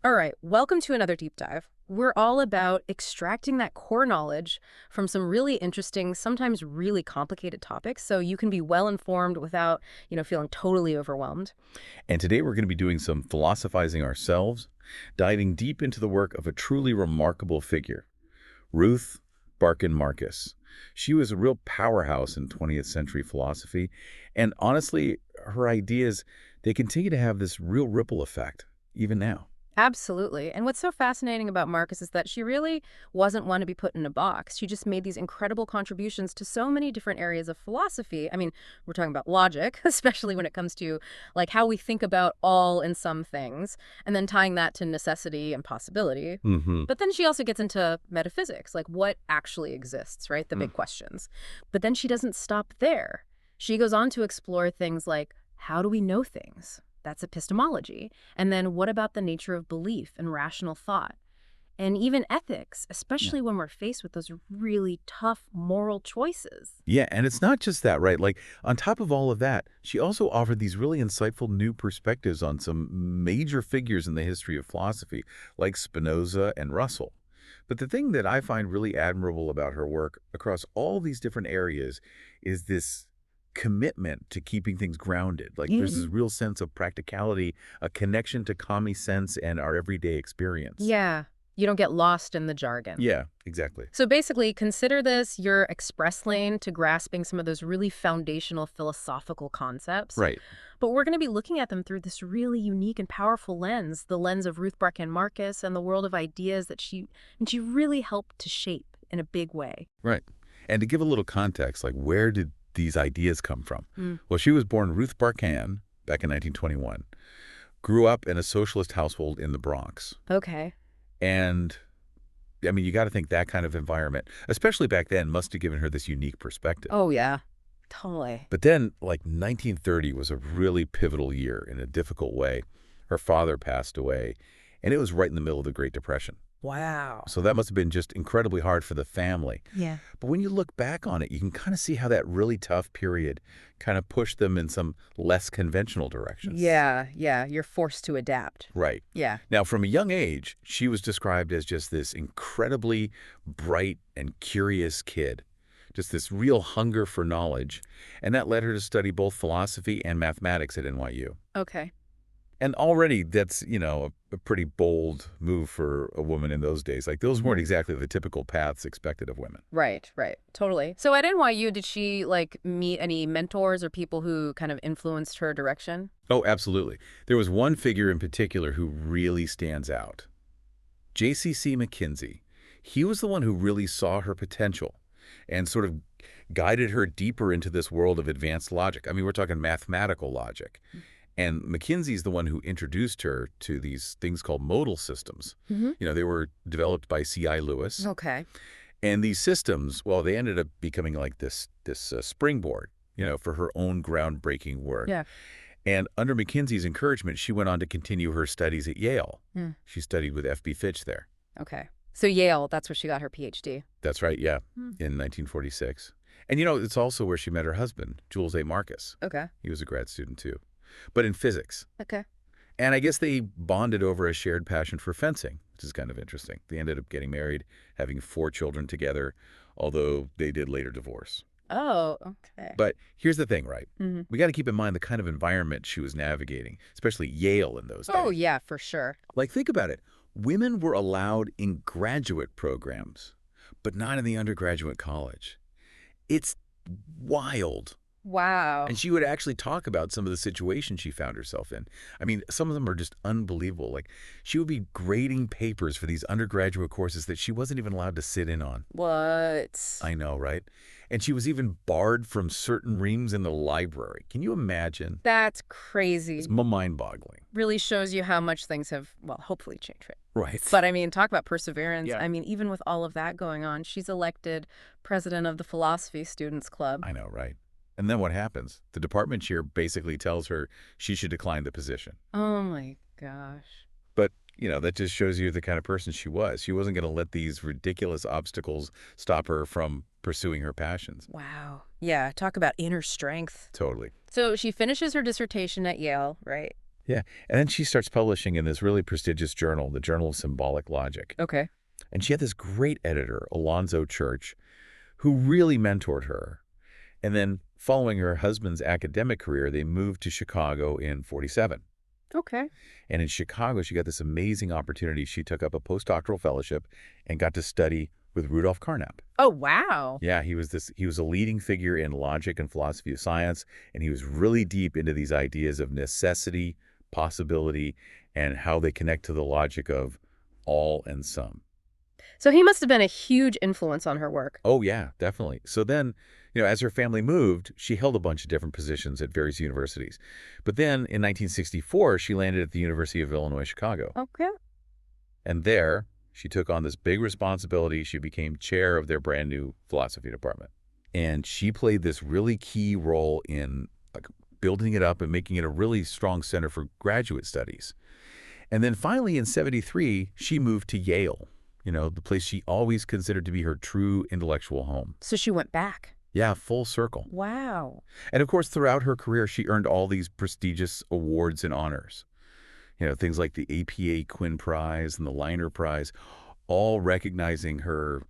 All right, welcome to another deep dive. We're all about extracting that core knowledge from some really interesting, sometimes really complicated topics so you can be well informed without, feeling totally overwhelmed. And today we're going to be doing some philosophizing ourselves, diving deep into the work of a truly remarkable figure, Ruth Barcan Marcus. She was a real powerhouse in 20th century philosophy, and honestly, her ideas, they continue to have this real ripple effect, even now. Absolutely. And what's so fascinating about Marcus is that she really wasn't one to be put in a box. She just made these incredible contributions to so many different areas of philosophy. I mean, we're talking about logic, especially when it comes to like how we think about all and some things, and then tying that to necessity and possibility. Mm-hmm. But then she also gets into metaphysics, like what actually exists, right? The big questions. But then she doesn't stop there. She goes on to explore things like how do we know things? That's epistemology. And then what about the nature of belief and rational thought? And even ethics, Yeah. especially when we're faced with those really tough moral choices. Yeah, and it's not just that, right? Like, on top of all of that, she also offered these really insightful new perspectives on some major figures in the history of philosophy, like Spinoza and Russell. But the thing that I find really admirable about her work across all these different areas is this commitment to keeping things grounded. Like, there's this real sense of practicality, a connection to common sense and our everyday experience. Yeah, you don't get lost in the jargon. Yeah, exactly. So basically, consider this your express lane to grasping some of those really foundational philosophical concepts. Right. But we're going to be looking at them through this really unique and powerful lens, the lens of Ruth Barcan Marcus and the world of ideas that she really helped to shape in a big way. Right. And to give a little context, like, where did these ideas come from? Mm. Well, she was born Ruth Barcan back in 1921, grew up in a socialist household in the Bronx. Okay. And, I mean, you got to think that kind of environment, especially back then, must have given her this unique perspective. Oh, yeah. Totally. But then, like, 1930 was a really pivotal year in a difficult way. Her father passed away, and it was right in the middle of the Great Depression. Wow. So that must have been just incredibly hard for the family. Yeah. But when you look back on it, you can kind of see how that really tough period kind of pushed them in some less conventional directions. Yeah. You're forced to adapt. Right. Yeah. Now, from a young age, she was described as just this incredibly bright and curious kid, just this real hunger for knowledge. And that led her to study both philosophy and mathematics at NYU. Okay. And already that's, a pretty bold move for a woman in those days. Like, those weren't exactly the typical paths expected of women. Right. Totally. So at NYU, did she meet any mentors or people who kind of influenced her direction? Oh, absolutely. There was one figure in particular who really stands out. JCC McKinsey. He was the one who really saw her potential and sort of guided her deeper into this world of advanced logic. I mean, we're talking mathematical logic. And McKinsey's the one who introduced her to these things called modal systems. Mm-hmm. They were developed by C.I. Lewis. Okay. And these systems, well, they ended up becoming like this springboard, for her own groundbreaking work. Yeah. And under McKinsey's encouragement, she went on to continue her studies at Yale. Mm. She studied with F.B. Fitch there. Okay. So Yale, that's where she got her PhD. That's right, yeah, Mm. in 1946. And, it's also where she met her husband, Jules A. Marcus. Okay. He was a grad student, too, but in physics. Okay. And I guess they bonded over a shared passion for fencing, which is kind of interesting. They ended up getting married, having 4 children together, although they did later divorce. Oh, okay. But here's the thing, right? Mm-hmm. We got to keep in mind the kind of environment she was navigating, especially Yale in those days. Oh, yeah, for sure. Like, think about it. Women were allowed in graduate programs, but not in the undergraduate college. It's wild. Wow. And she would actually talk about some of the situations she found herself in. I mean, some of them are just unbelievable. Like, she would be grading papers for these undergraduate courses that she wasn't even allowed to sit in on. What? I know, right? And she was even barred from certain rooms in the library. Can you imagine? That's crazy. It's mind-boggling. Really shows you how much things have, well, hopefully changed, right? Right. But I mean, talk about perseverance. Yeah. I mean, even with all of that going on, she's elected president of the Philosophy Students Club. I know, right? And then what happens? The department chair basically tells her she should decline the position. Oh my gosh. But, that just shows you the kind of person she was. She wasn't going to let these ridiculous obstacles stop her from pursuing her passions. Wow. Yeah, talk about inner strength. Totally. So she finishes her dissertation at Yale, right? Yeah. And then she starts publishing in this really prestigious journal, the Journal of Symbolic Logic. Okay. And she had this great editor, Alonzo Church, who really mentored her. And then following her husband's academic career, they moved to Chicago in 47. Okay. And in Chicago, she got this amazing opportunity. She took up a postdoctoral fellowship and got to study with Rudolf Carnap. Oh, wow. Yeah, he was a leading figure in logic and philosophy of science, and he was really deep into these ideas of necessity, possibility, and how they connect to the logic of all and some. So he must have been a huge influence on her work. Oh, yeah, definitely. So then, as her family moved, she held a bunch of different positions at various universities. But then in 1964, she landed at the University of Illinois, Chicago. Okay. And there, she took on this big responsibility. She became chair of their brand new philosophy department. And she played this really key role in building it up and making it a really strong center for graduate studies. And then finally in 73, she moved to Yale, the place she always considered to be her true intellectual home. So she went back. Yeah, full circle. Wow. And of course, throughout her career, she earned all these prestigious awards and honors. Things like the APA Quinn Prize and the Liner Prize, all recognizing her,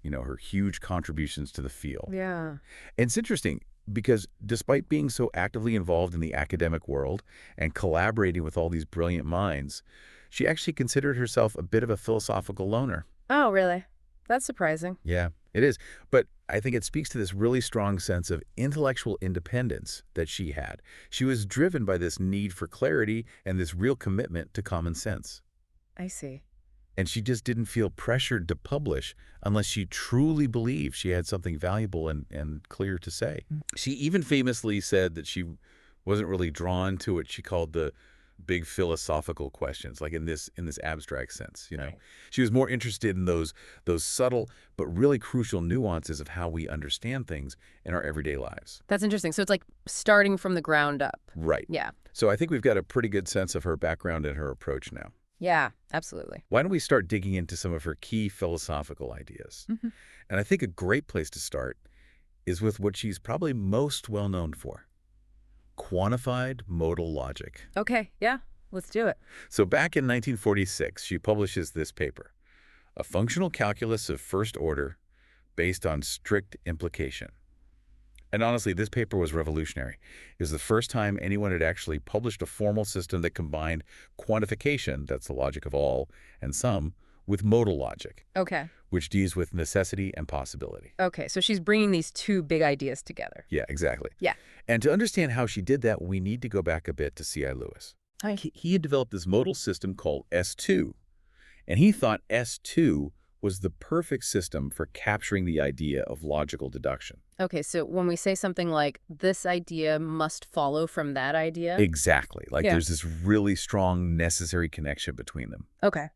her huge contributions to the field. Yeah. And it's interesting because despite being so actively involved in the academic world and collaborating with all these brilliant minds, she actually considered herself a bit of a philosophical loner. Oh, really? That's surprising. Yeah, it is. But I think it speaks to this really strong sense of intellectual independence that she had. She was driven by this need for clarity and this real commitment to common sense. I see. And she just didn't feel pressured to publish unless she truly believed she had something valuable and clear to say. She even famously said that she wasn't really drawn to what she called the big philosophical questions, like in this abstract sense, Right. She was more interested in those subtle but really crucial nuances of how we understand things in our everyday lives. That's interesting. So it's like starting from the ground up. Right. Yeah. So I think we've got a pretty good sense of her background and her approach now. Yeah, absolutely. Why don't we start digging into some of her key philosophical ideas? Hmm. And I think a great place to start is with what she's probably most well known for: quantified modal logic. Okay. Yeah. Let's do it. So back in 1946, she publishes this paper, A Functional Calculus of First Order Based on Strict Implication. And honestly, this paper was revolutionary. It was the first time anyone had actually published a formal system that combined quantification, that's the logic of all and some, with modal logic, Okay. which deals with necessity and possibility. Okay. So she's bringing these two big ideas together. Yeah, exactly. Yeah. And to understand how she did that, we need to go back a bit to C.I. Lewis. Hi. He had developed this modal system called S2, and he thought S2 was the perfect system for capturing the idea of logical deduction. Okay. So when we say something like this idea must follow from that idea. Exactly. Like Yeah. there's this really strong necessary connection between them. Okay.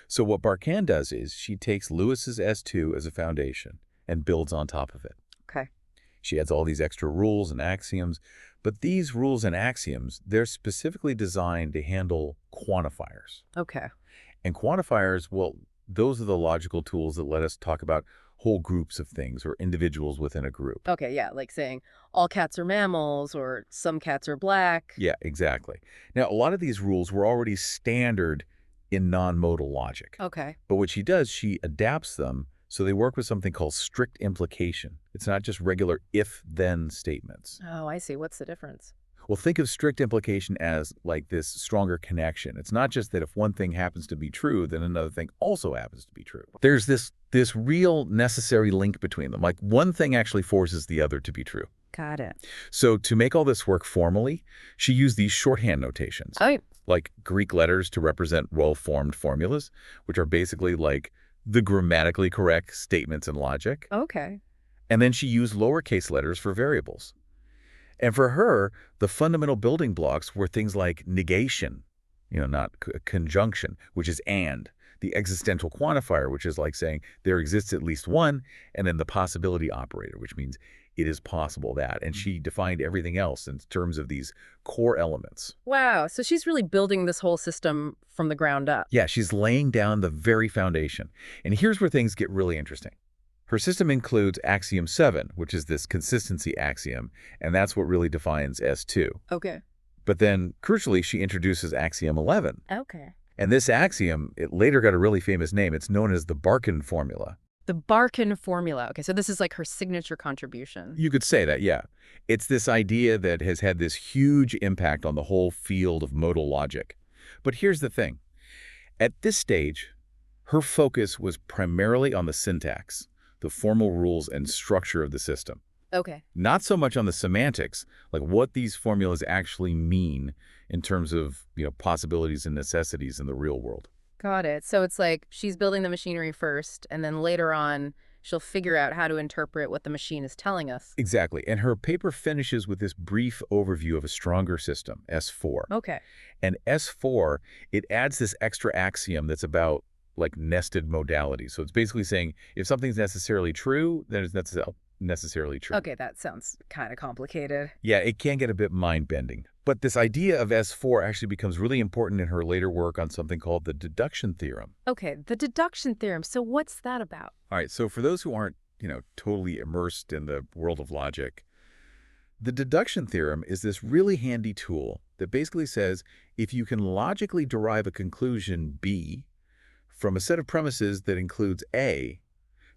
So what Barcan does is she takes Lewis's S2 as a foundation and builds on top of it. Okay. She adds all these extra rules and axioms, but these rules and axioms, they're specifically designed to handle quantifiers. Okay. And quantifiers, well, those are the logical tools that let us talk about whole groups of things or individuals within a group. Okay. Yeah. Like saying all cats are mammals or some cats are black. Yeah, exactly. Now, a lot of these rules were already standard in non-modal logic. Okay. But what she does, she adapts them so they work with something called strict implication. It's not just regular if-then statements. Oh, I see. What's the difference? Well, think of strict implication as like this stronger connection. It's not just that if one thing happens to be true, then another thing also happens to be true. There's this real necessary link between them. Like one thing actually forces the other to be true. Got it. So to make all this work formally, she used these shorthand notations, Oh, like Greek letters to represent well-formed formulas, which are basically like the grammatically correct statements in logic. okay. And then she used lowercase letters for variables. And for her, the fundamental building blocks were things like negation, not conjunction, which is and, the existential quantifier, which is like saying there exists at least one, and then the possibility operator, which means it is possible that. And she defined everything else in terms of these core elements. Wow. So she's really building this whole system from the ground up. Yeah, she's laying down the very foundation. And here's where things get really interesting. Her system includes axiom 7, which is this consistency axiom, and that's what really defines S2. Okay. But then, crucially, she introduces axiom 11. Okay. And this axiom, it later got a really famous name. It's known as the Barcan formula. The Barcan formula. Okay, so this is like her signature contribution. You could say that, yeah. It's this idea that has had this huge impact on the whole field of modal logic. But here's the thing. At this stage, her focus was primarily on the syntax, the formal rules and structure of the system. Okay. Not so much on the semantics, like what these formulas actually mean in terms of, possibilities and necessities in the real world. Got it. So it's like she's building the machinery first, and then later on, she'll figure out how to interpret what the machine is telling us. Exactly. And her paper finishes with this brief overview of a stronger system, S4. Okay. And S4, it adds this extra axiom that's about like nested modality. So it's basically saying if something's necessarily true, then it's necessarily true. Okay, that sounds kind of complicated. Yeah, it can get a bit mind-bending. But this idea of S4 actually becomes really important in her later work on something called the deduction theorem. Okay, the deduction theorem. So what's that about? All right, so for those who aren't, totally immersed in the world of logic, the deduction theorem is this really handy tool that basically says if you can logically derive a conclusion B from a set of premises that includes A,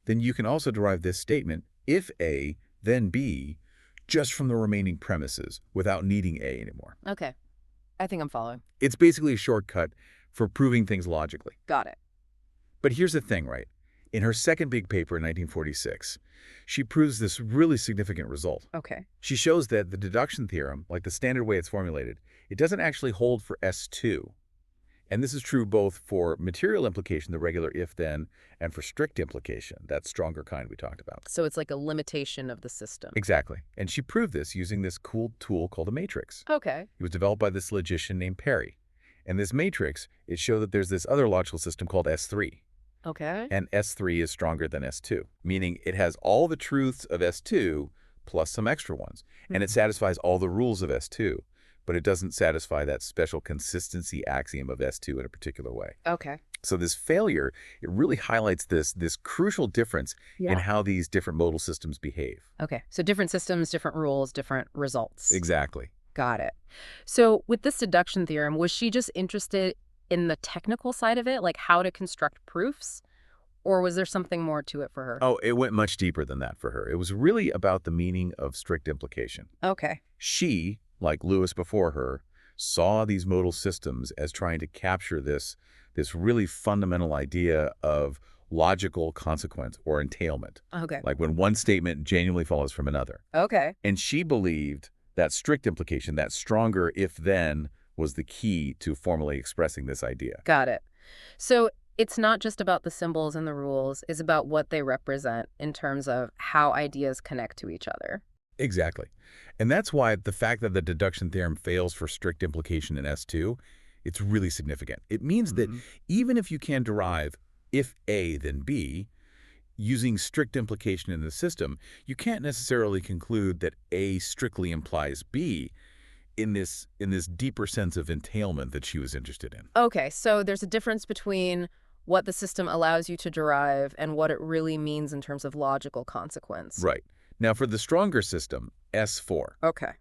then you can also derive this statement, if A, then B, just from the remaining premises without needing A anymore. Okay, I think I'm following. It's basically a shortcut for proving things logically. Got it. But here's the thing, right? In her second big paper in 1946, she proves this really significant result. Okay. She shows that the deduction theorem, like the standard way it's formulated, it doesn't actually hold for S2. And this is true both for material implication, the regular if-then, and for strict implication, that stronger kind we talked about. So it's like a limitation of the system. Exactly. And she proved this using this cool tool called a matrix. Okay. It was developed by this logician named Perry. And this matrix, it showed that there's this other logical system called S3. Okay. And S3 is stronger than S2, meaning it has all the truths of S2 plus some extra ones. And it satisfies all the rules of S2, but it doesn't satisfy that special consistency axiom of S2 in a particular way. Okay. So this failure, it really highlights this crucial difference in how these different modal systems behave. Okay. So different systems, different rules, different results. Exactly. Got it. So with this deduction theorem, was she just interested in the technical side of it, like how to construct proofs? Or was there something more to it for her? Oh, it went much deeper than that for her. It was really about the meaning of strict implication. Okay. She, like Lewis before her, saw these modal systems as trying to capture this really fundamental idea of logical consequence or entailment. Okay. Like when one statement genuinely follows from another. Okay. And she believed that strict implication, that stronger if-then, was the key to formally expressing this idea. Got it. So it's not just about the symbols and the rules, it's about what they represent in terms of how ideas connect to each other. Exactly. And that's why the fact that the deduction theorem fails for strict implication in S2, it's really significant. It means that even if you can derive if A, then B, using strict implication in the system, you can't necessarily conclude that A strictly implies B in this deeper sense of entailment that she was interested in. Okay, so there's a difference between what the system allows you to derive and what it really means in terms of logical consequence. Right. Now, for the stronger system, S4, Okay.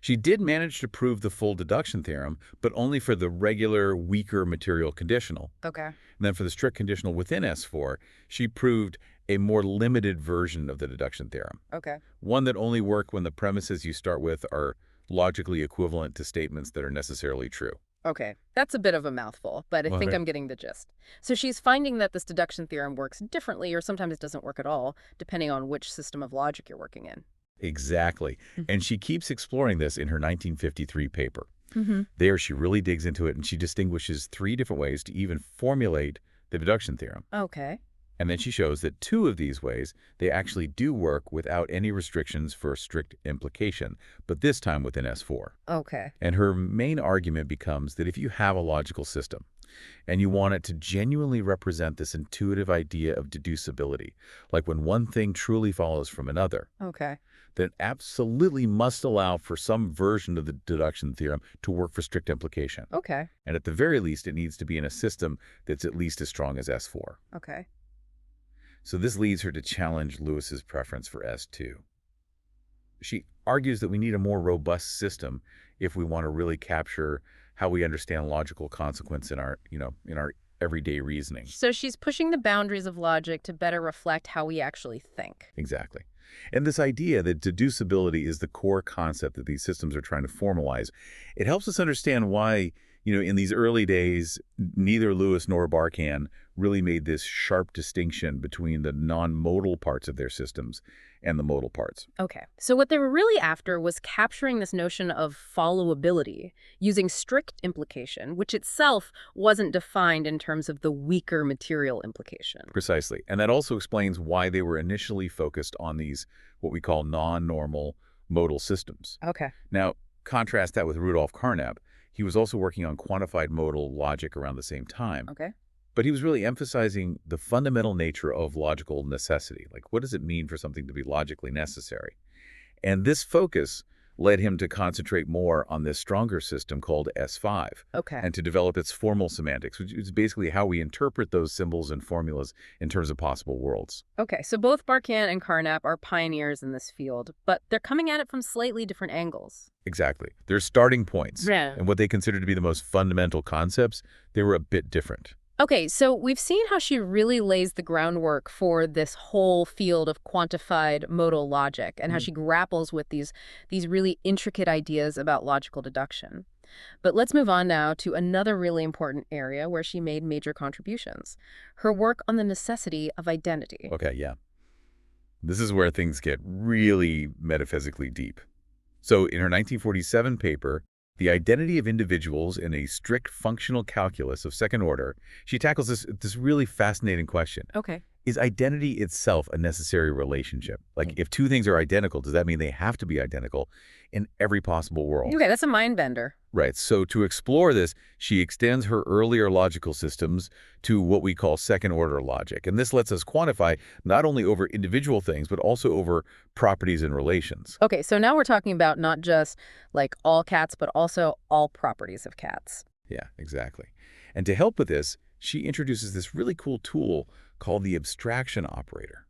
she did manage to prove the full deduction theorem, but only for the regular, weaker material conditional. Okay. And then for the strict conditional within S4, she proved a more limited version of the deduction theorem, Okay. one that only work when the premises you start with are logically equivalent to statements that are necessarily true. Okay. That's a bit of a mouthful, but I think Okay. I'm getting the gist. So she's finding that this deduction theorem works differently, or sometimes it doesn't work at all, depending on which system of logic you're working in. Exactly. And she keeps exploring this in her 1953 paper. Mm-hmm. There, she really digs into it, and she distinguishes 3 different ways to even formulate the deduction theorem. Okay. And then she shows that 2 of these ways, they actually do work without any restrictions for strict implication, but this time within S4. Okay. And her main argument becomes that if you have a logical system and you want it to genuinely represent this intuitive idea of deducibility, like when one thing truly follows from another, Okay. then it absolutely must allow for some version of the deduction theorem to work for strict implication. Okay. And at the very least, it needs to be in a system that's at least as strong as S4. she argues that we need a more robust system if we want to really capture how we understand logical consequence in our everyday reasoning. So she's pushing the boundaries of logic to better reflect how we actually think. Exactly. And this idea that deducibility is the core concept that these systems are trying to formalize, it helps us understand why, in these early days, neither Lewis nor Barcan really made this sharp distinction between the non-modal parts of their systems and the modal parts. Okay, so what they were really after was capturing this notion of followability using strict implication, which itself wasn't defined in terms of the weaker material implication. Precisely. And that also explains why they were initially focused on these, what we call non-normal modal systems. Okay. Now, contrast that with Rudolf Carnap. He was also working on quantified modal logic around the same time. Okay. But he was really emphasizing the fundamental nature of logical necessity. Like, what does it mean for something to be logically necessary? And this focus led him to concentrate more on this stronger system called S5 Okay. and to develop its formal semantics, which is basically how we interpret those symbols and formulas in terms of possible worlds. Okay, so both Barkan and Carnap are pioneers in this field, but they're coming at it from slightly different angles. Exactly. Their starting points Yeah. and what they considered to be the most fundamental concepts, they were a bit different. Okay, so we've seen how she really lays the groundwork for this whole field of quantified modal logic and how she grapples with these really intricate ideas about logical deduction. But let's move on now to another really important area where she made major contributions, her work on the necessity of identity. Okay, yeah. This is where things get really metaphysically deep. So in her 1947 paper, The Identity of Individuals in a Strict Functional Calculus of Second Order, she tackles this really fascinating question. Okay. Is identity itself a necessary relationship? Like, if two things are identical, does that mean they have to be identical in every possible world? Okay, that's a mind bender. Right. So to explore this, she extends her earlier logical systems to what we call second-order logic. And this lets us quantify not only over individual things, but also over properties and relations. Okay, so now we're talking about not just like all cats, but also all properties of cats. Yeah, exactly. And to help with this, she introduces this really cool tool called the abstraction operator.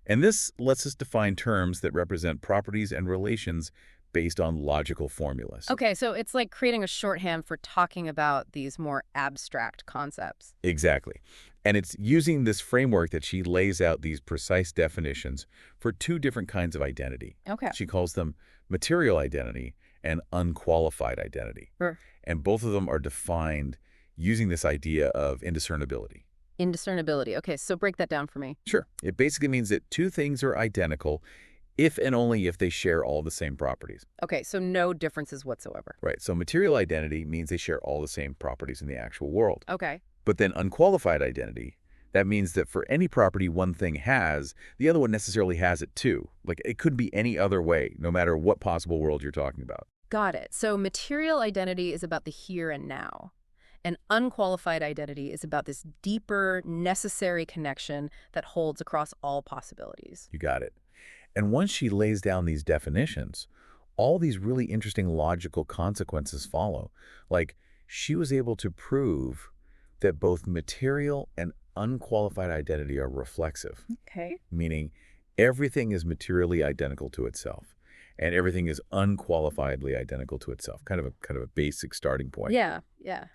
And this lets us define terms that represent properties and relations based on logical formulas. Okay, so it's like creating a shorthand for talking about these more abstract concepts. Exactly. And it's using this framework that she lays out these precise definitions for two different kinds of identity. Okay. She calls them material identity and unqualified identity. Sure. And both of them are defined using this idea of indiscernibility. Indiscernibility. Okay, so break that down for me. Sure. It basically means that two things are identical if and only if they share all the same properties. Okay, so no differences whatsoever. Right. So material identity means they share all the same properties in the actual world. Okay. But then unqualified identity, that means that for any property one thing has, the other one necessarily has it too. Like, it could be any other way, no matter what possible world you're talking about. Got it. So material identity is about the here and now. And unqualified identity is about this deeper, necessary connection that holds across all possibilities. You got it. And once she lays down these definitions, all these really interesting logical consequences follow. Like, she was able to prove that both material and unqualified identity are reflexive, Okay. meaning everything is materially identical to itself, and everything is unqualifiedly identical to itself. Kind of a basic starting point. Yeah, yeah.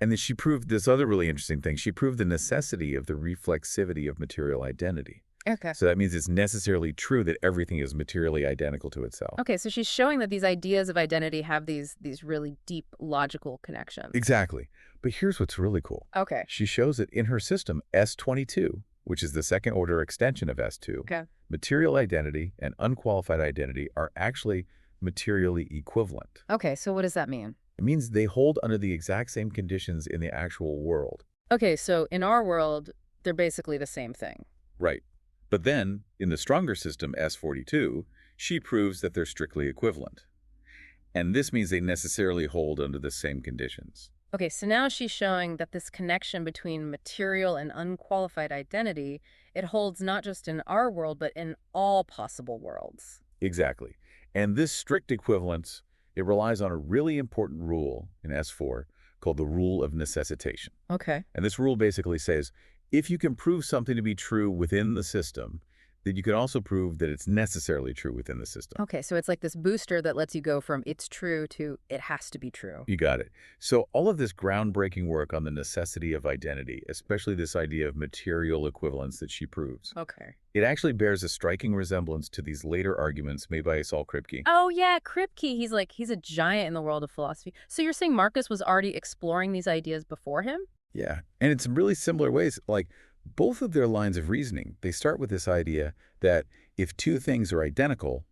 And then she proved this other really interesting thing. She proved the necessity of the reflexivity of material identity. Okay. So that means it's necessarily true that everything is materially identical to itself. Okay, so she's showing that these ideas of identity have these really deep logical connections. Exactly. But here's what's really cool. Okay. She shows it in her system, S22, which is the second order extension of S2. Okay. Material identity and unqualified identity are actually materially equivalent. Okay, so what does that mean? It means they hold under the exact same conditions in the actual world. Okay, so in our world, they're basically the same thing. Right. But then, in the stronger system, S42, she proves that they're strictly equivalent. And this means they necessarily hold under the same conditions. Okay, so now she's showing that this connection between material and unqualified identity, it holds not just in our world, but in all possible worlds. Exactly. And this strict equivalence, it relies on a really important rule in S4 called the rule of necessitation. Okay. And this rule basically says, if you can prove something to be true within the system, that you can also prove that it's necessarily true within the system. Okay, so it's like this booster that lets you go from it's true to it has to be true. You got it. So all of this groundbreaking work on the necessity of identity, especially this idea of material equivalence that she proves, Okay. it actually bears a striking resemblance to these later arguments made by Saul Kripke. Oh yeah, Kripke, he's a giant in the world of philosophy. So you're saying Marcus was already exploring these ideas before him? Yeah, and in some really similar ways, like both of their lines of reasoning, they start with this idea that if two things are identical,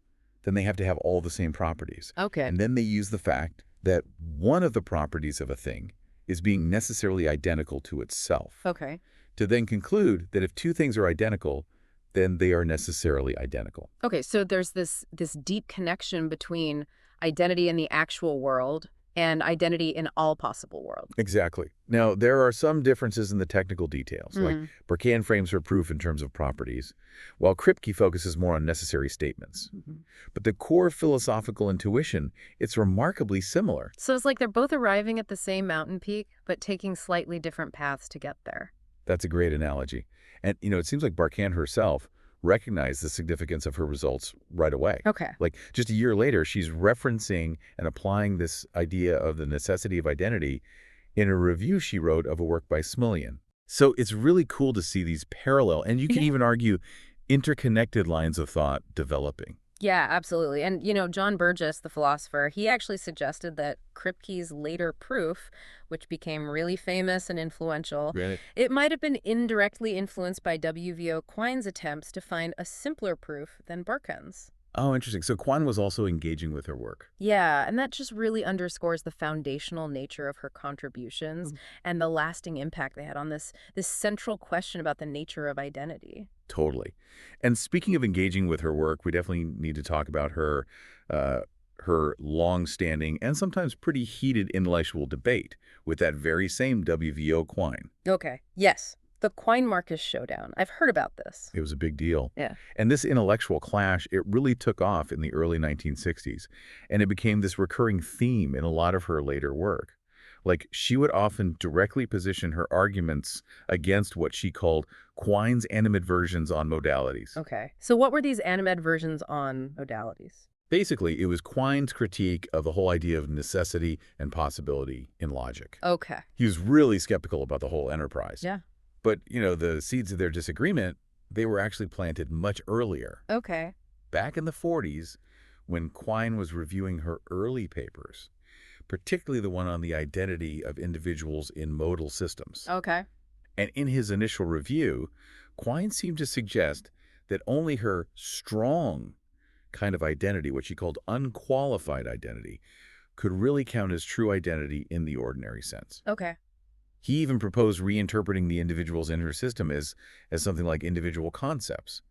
then they have to have all the same properties. Okay. And then they use the fact that one of the properties of a thing is being necessarily identical to itself, Okay. to then conclude that if two things are identical, then they are necessarily identical. Okay, so there's this deep connection between identity in the actual world and identity in all possible worlds. Exactly. Now, there are some differences in the technical details, like Mm. Barcan frames her proof in terms of properties, while Kripke focuses more on necessary statements. Mhm. But the core philosophical intuition, it's remarkably similar. So it's like they're both arriving at the same mountain peak, but taking slightly different paths to get there. That's a great analogy. And, it seems like Barcan herself recognized the significance of her results right away. Okay. Like, just a year later, she's referencing and applying this idea of the necessity of identity in a review she wrote of a work by Smiljan. So it's really cool to see these parallel, and you can Yeah. even argue interconnected lines of thought developing. Yeah, absolutely. And, John Burgess, the philosopher, he actually suggested that Kripke's later proof, which became really famous and influential, Granted. it might have been indirectly influenced by W.V.O. Quine's attempts to find a simpler proof than Barkan's. Oh, interesting. So Kwan was also engaging with her work. Yeah, and that just really underscores the foundational nature of her contributions and the lasting impact they had on this central question about the nature of identity. Totally. And speaking of engaging with her work, we definitely need to talk about her long-standing and sometimes pretty heated intellectual debate with that very same WVO Quine. Okay. Yes. The Quine-Marcus showdown. I've heard about this. It was a big deal. Yeah. And this intellectual clash, it really took off in the early 1960s, and it became this recurring theme in a lot of her later work. Like, she would often directly position her arguments against what she called Quine's animadversions on modalities. Okay. So what were these animadversions on modalities? Basically, it was Quine's critique of the whole idea of necessity and possibility in logic. Okay. He was really skeptical about the whole enterprise. Yeah. But, the seeds of their disagreement, they were actually planted much earlier. Okay. Back in the 40s, when Quine was reviewing her early papers, particularly the one on the identity of individuals in modal systems. Okay. And in his initial review, Quine seemed to suggest that only her strong kind of identity, what she called unqualified identity, could really count as true identity in the ordinary sense. Okay. He even proposed reinterpreting the individuals in her system as something like individual concepts.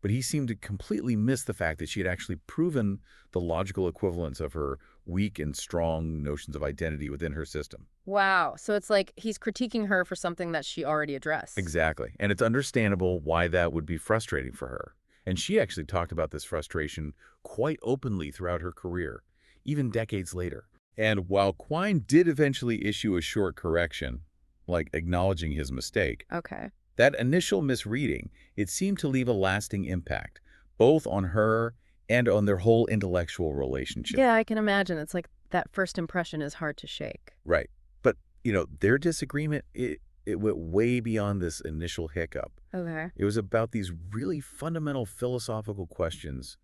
But he seemed to completely miss the fact that she had actually proven the logical equivalence of her weak and strong notions of identity within her system. Wow. So it's like he's critiquing her for something that she already addressed. Exactly. And it's understandable why that would be frustrating for her. And she actually talked about this frustration quite openly throughout her career, even decades later. And while Quine did eventually issue a short correction, like acknowledging his mistake, Okay. that initial misreading, it seemed to leave a lasting impact, both on her and on their whole intellectual relationship. Yeah, I can imagine. It's like that first impression is hard to shake. Right. But, their disagreement, it went way beyond this initial hiccup. Okay. It was about these really fundamental philosophical questions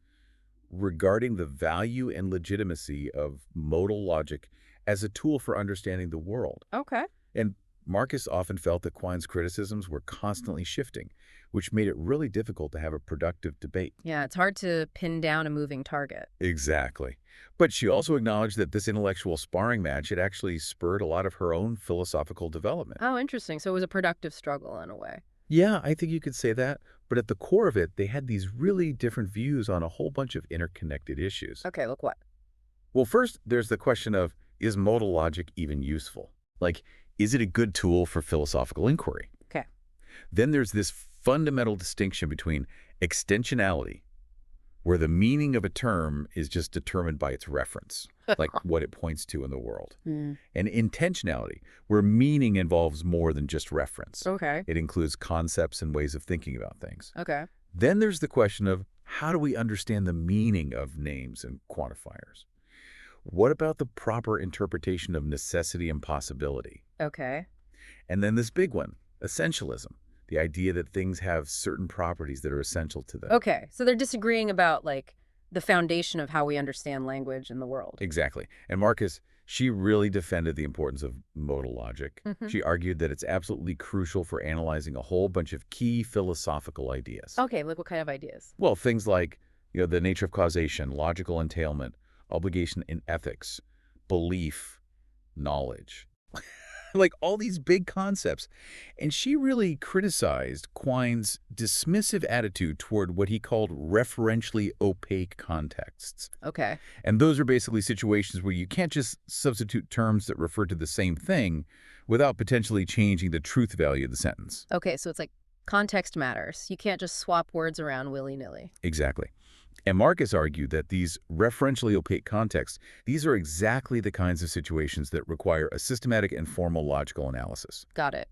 regarding the value and legitimacy of modal logic as a tool for understanding the world. Okay. And Marcus often felt that Quine's criticisms were constantly shifting, which made it really difficult to have a productive debate. Yeah, it's hard to pin down a moving target. Exactly. But she also acknowledged that this intellectual sparring match had actually spurred a lot of her own philosophical development. Oh, interesting. So it was a productive struggle in a way. Yeah, I think you could say that. But at the core of it, they had these really different views on a whole bunch of interconnected issues. Okay, look what? Well, first, there's the question of, is modal logic even useful? Like, is it a good tool for philosophical inquiry? Okay. Then there's this fundamental distinction between extensionality, where the meaning of a term is just determined by its reference, like what it points to in the world, and intentionality, where meaning involves more than just reference. Okay. It includes concepts and ways of thinking about things. Okay. Then there's the question of how do we understand the meaning of names and quantifiers? What about the proper interpretation of necessity and possibility? Okay. And then this big one, essentialism, the idea that things have certain properties that are essential to them. Okay. So they're disagreeing about, like, the foundation of how we understand language in the world. Exactly. And Marcus, she really defended the importance of modal logic. Hmm. She argued that it's absolutely crucial for analyzing a whole bunch of key philosophical ideas. Okay, like what kind of ideas? Well, things like, the nature of causation, logical entailment, obligation in ethics, belief, knowledge. Like all these big concepts. And she really criticized Quine's dismissive attitude toward what he called referentially opaque contexts. Okay. And those are basically situations where you can't just substitute terms that refer to the same thing without potentially changing the truth value of the sentence. Okay, so it's like context matters. You can't just swap words around willy-nilly. Exactly. And Marcus argued that these referentially opaque contexts, these are exactly the kinds of situations that require a systematic and formal logical analysis. Got it.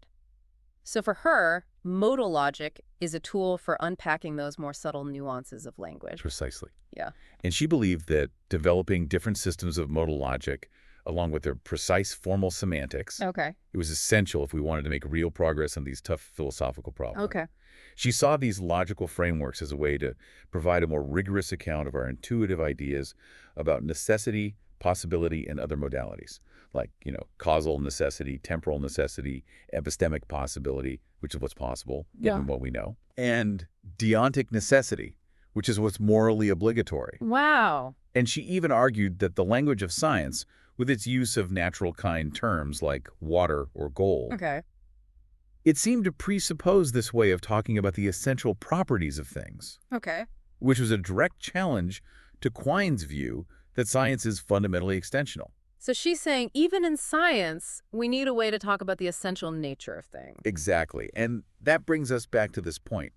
So for her, modal logic is a tool for unpacking those more subtle nuances of language. Precisely. Yeah. And she believed that developing different systems of modal logic, along with their precise formal semantics, Okay. it was essential if we wanted to make real progress on these tough philosophical problems. Okay. She saw these logical frameworks as a way to provide a more rigorous account of our intuitive ideas about necessity, possibility, and other modalities, like, causal necessity, temporal necessity, epistemic possibility, which is what's possible, given what we know, and deontic necessity, which is what's morally obligatory. Wow. And she even argued that the language of science, with its use of natural kind terms like water or gold, Okay. it seemed to presuppose this way of talking about the essential properties of things, Okay. which was a direct challenge to Quine's view that science is fundamentally extensional. So she's saying even in science, we need a way to talk about the essential nature of things. Exactly. And that brings us back to this point.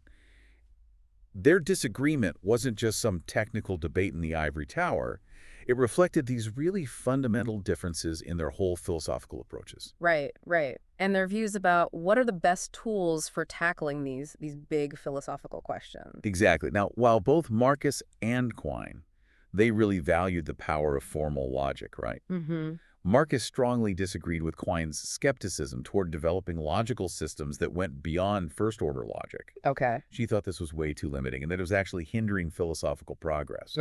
Their disagreement wasn't just some technical debate in the ivory tower. It reflected these really fundamental differences in their whole philosophical approaches. Right, right. And their views about what are the best tools for tackling these big philosophical questions. Exactly. Now, while both Marcus and Quine, they really valued the power of formal logic, right? Mm-hmm. Marcus strongly disagreed with Quine's skepticism toward developing logical systems that went beyond first-order logic. Okay. She thought this was way too limiting and that it was actually hindering philosophical progress.